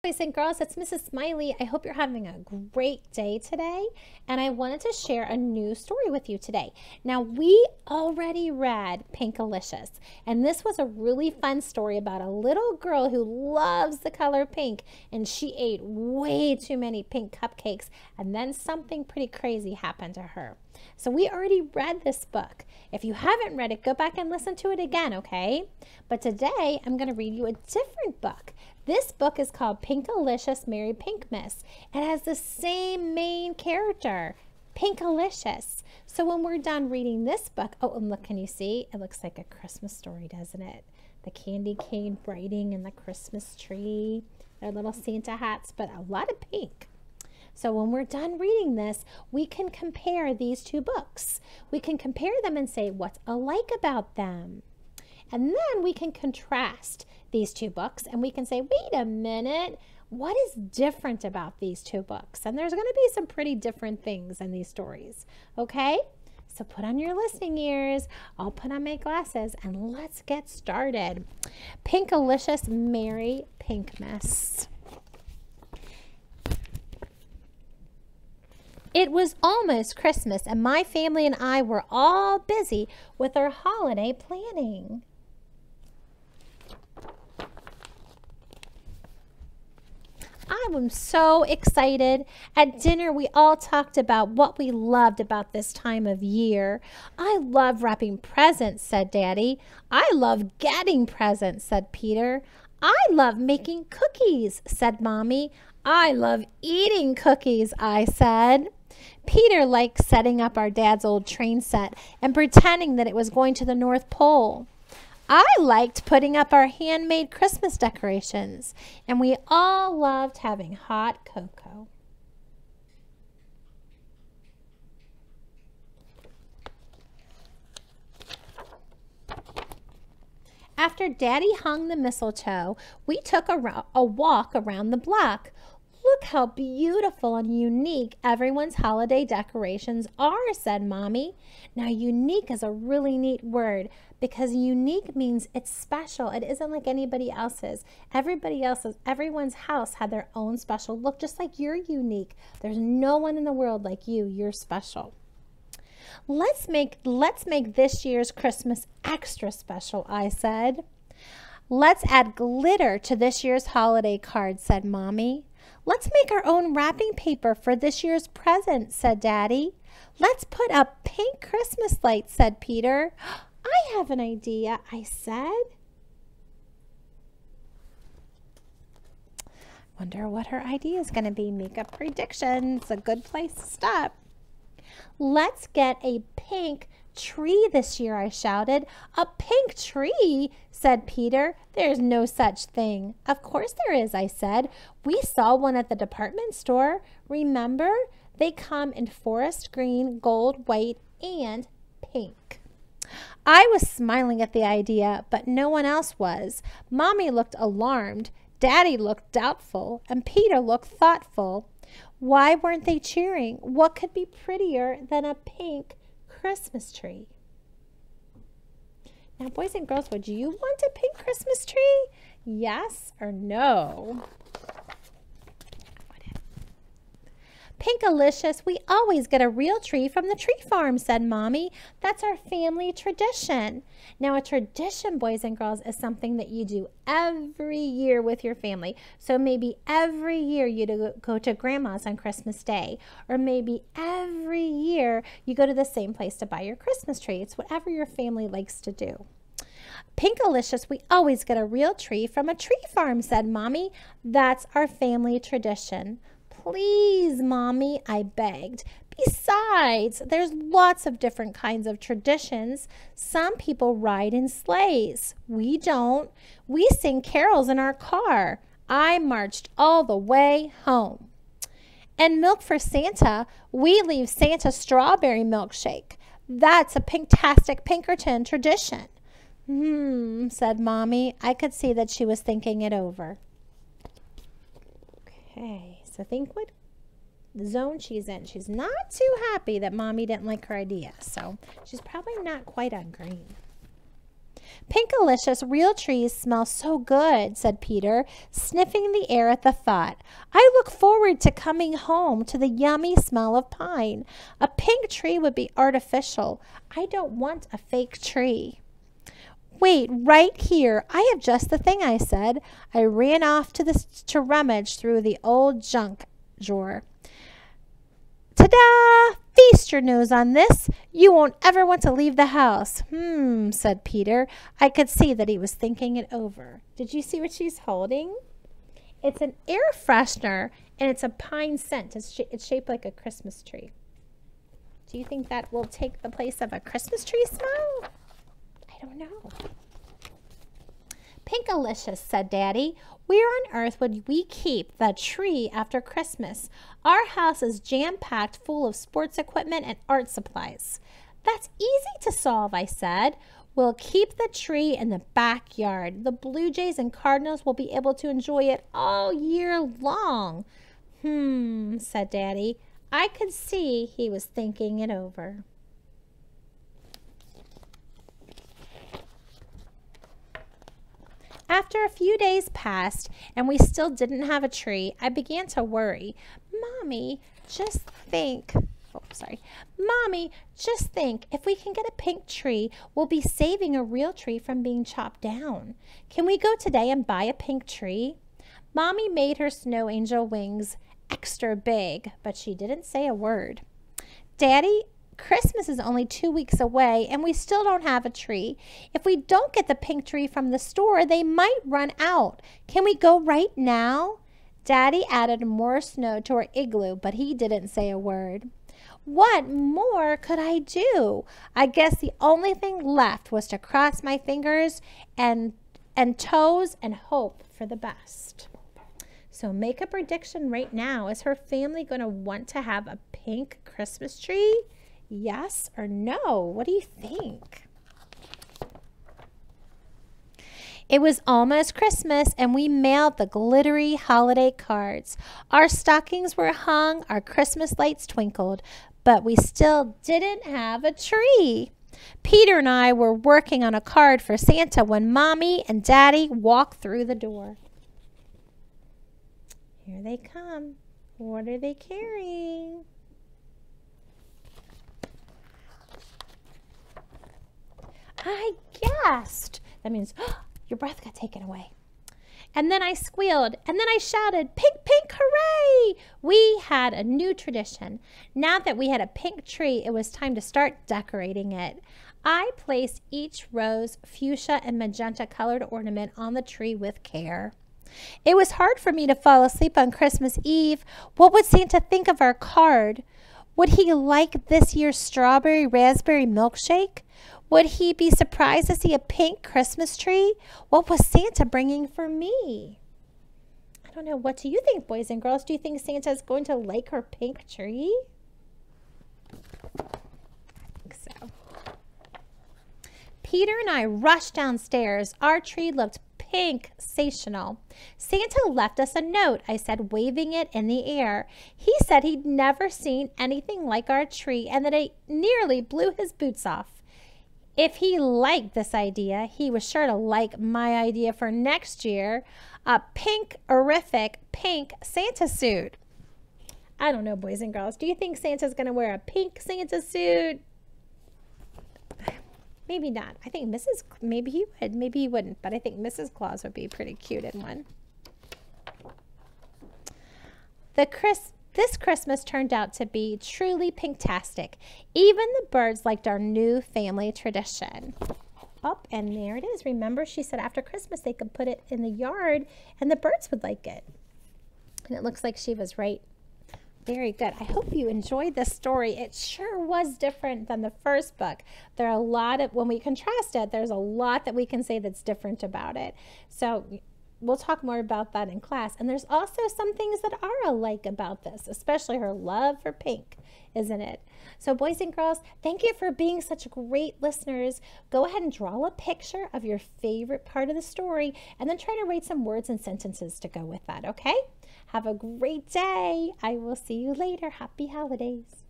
Boys and girls, it's Mrs. Smiley. I hope you're having a great day today, and I wanted to share a new story with you today. Now, we already read Pinkilicious, and this was a really fun story about a little girl who loves the color pink, and she ate way too many pink cupcakes, and then something pretty crazy happened to her. So we already read this book. If you haven't read it, go back and listen to it again, okay? But today, I'm going to read you a different book. This book is called Pinkilicious, Merry Pinkmas. It has the same main character, Pinkilicious. So when we're done reading this book, oh, and look, can you see? It looks like a Christmas story, doesn't it? The candy cane braiding and the Christmas tree, their little Santa hats, but a lot of pink. So when we're done reading this, we can compare these two books. We can compare them and say what's alike about them. And then we can contrast these two books and we can say, wait a minute, what is different about these two books? And there's going to be some pretty different things in these stories, okay? So put on your listening ears, I'll put on my glasses, and let's get started. Pinkilicious, Merry Pinkmas. It was almost Christmas, and my family and I were all busy with our holiday planning. I was so excited. At dinner, we all talked about what we loved about this time of year. I love wrapping presents, said Daddy. I love getting presents, said Peter. I love making cookies, said Mommy. I love eating cookies, I said. Peter liked setting up our dad's old train set and pretending that it was going to the North Pole. I liked putting up our handmade Christmas decorations, and we all loved having hot cocoa. After Daddy hung the mistletoe, we took a walk around the block. Look how beautiful and unique everyone's holiday decorations are, said Mommy. Now, unique is a really neat word because unique means it's special. It isn't like anybody else's. Everyone's house had their own special look, just like you're unique. There's no one in the world like you. You're special. Let's make this year's Christmas extra special, I said. Let's add glitter to this year's holiday card, said Mommy. Let's make our own wrapping paper for this year's present, said Daddy. Let's put up pink Christmas lights, said Peter. I have an idea, I said. Wonder what her idea is going to be. Make up predictions. A good place to stop. Let's get a pink tree this year, I shouted. A pink tree, said Peter. There's no such thing. Of course there is, I said. We saw one at the department store. Remember? They come in forest green, gold, white, and pink. I was smiling at the idea, but no one else was. Mommy looked alarmed. Daddy looked doubtful, and Peter looked thoughtful. Why weren't they cheering? What could be prettier than a pink Christmas tree? Now, boys and girls, would you want a pink Christmas tree? Yes or no? Pinkilicious, we always get a real tree from the tree farm, said Mommy. That's our family tradition. Now, a tradition, boys and girls, is something that you do every year with your family. So maybe every year you go to Grandma's on Christmas Day, or maybe every year you go to the same place to buy your Christmas tree. It's whatever your family likes to do. Pinkilicious, we always get a real tree from a tree farm, said Mommy. That's our family tradition. Please, Mommy, I begged. Besides, there's lots of different kinds of traditions. Some people ride in sleighs. We don't. We sing carols in our car. I marched all the way home. And milk for Santa, we leave Santa strawberry milkshake. That's a pinktastic Pinkerton tradition. Said Mommy. I could see that she was thinking it over. Okay. So think what zone she's in. She's not too happy that Mommy didn't like her idea. So she's probably not quite on green. Pinkilicious, real trees smell so good, said Peter, sniffing the air at the thought. I look forward to coming home to the yummy smell of pine. A pink tree would be artificial. I don't want a fake tree. Wait, right here. I have just the thing, I said. I ran off to rummage through the old junk drawer. Ta-da! Feast your nose on this. You won't ever want to leave the house. Said Peter. I could see that he was thinking it over. Did you see what she's holding? It's an air freshener, and it's a pine scent. It's shaped like a Christmas tree. Do you think that will take the place of a Christmas tree smell? I don't know. Pinkilicious, said Daddy. Where on earth would we keep the tree after Christmas? Our house is jam-packed full of sports equipment and art supplies. That's easy to solve, I said. We'll keep the tree in the backyard. The Blue Jays and Cardinals will be able to enjoy it all year long. Said Daddy. I could see he was thinking it over. After a few days passed and we still didn't have a tree, I began to worry. Mommy, just think. Mommy, just think. If we can get a pink tree, we'll be saving a real tree from being chopped down. Can we go today and buy a pink tree? Mommy made her snow angel wings extra big, but she didn't say a word. Daddy, Christmas is only 2 weeks away and we still don't have a tree. If we don't get the pink tree from the store, they might run out. Can we go right now? Daddy added more snow to our igloo, but he didn't say a word. What more could I do? I guess the only thing left was to cross my fingers and toes and hope for the best. So make a prediction right now. Is her family going to want to have a pink Christmas tree? Yes or no? What do you think? It was almost Christmas and we mailed the glittery holiday cards. Our stockings were hung, our Christmas lights twinkled, but we still didn't have a tree. Peter and I were working on a card for Santa when Mommy and Daddy walked through the door. Here they come. What are they carrying? I gasped. That means, your breath got taken away. And then I squealed, and then I shouted, pink, pink, hooray! We had a new tradition. Now that we had a pink tree, it was time to start decorating it. I placed each rose, fuchsia, and magenta colored ornament on the tree with care. It was hard for me to fall asleep on Christmas Eve. What would Santa think of our card? Would he like this year's strawberry raspberry milkshake? Would he be surprised to see a pink Christmas tree? What was Santa bringing for me? I don't know. What do you think, boys and girls? Do you think Santa's going to like her pink tree? I think so. Peter and I rushed downstairs. Our tree looked pink-sational. Santa left us a note, I said, waving it in the air. He said he'd never seen anything like our tree and that it nearly blew his boots off. If he liked this idea, he was sure to like my idea for next year, a pink-orific pink Santa suit. I don't know, boys and girls. Do you think Santa's going to wear a pink Santa suit? Maybe not. I think maybe he would, maybe he wouldn't, but I think Mrs. Claus would be pretty cute in one. This Christmas turned out to be truly pinktastic. Even the birds liked our new family tradition. Oh, and there it is. Remember, she said after Christmas they could put it in the yard and the birds would like it. And it looks like she was right. Very good. I hope you enjoyed this story. It sure was different than the first book. There are a lot of, when we contrast it, there's a lot that we can say that's different about it. So we'll talk more about that in class. And there's also some things that are alike about this, especially her love for pink, isn't it? So boys and girls, thank you for being such great listeners. Go ahead and draw a picture of your favorite part of the story and then try to write some words and sentences to go with that, okay? Have a great day. I will see you later. Happy holidays.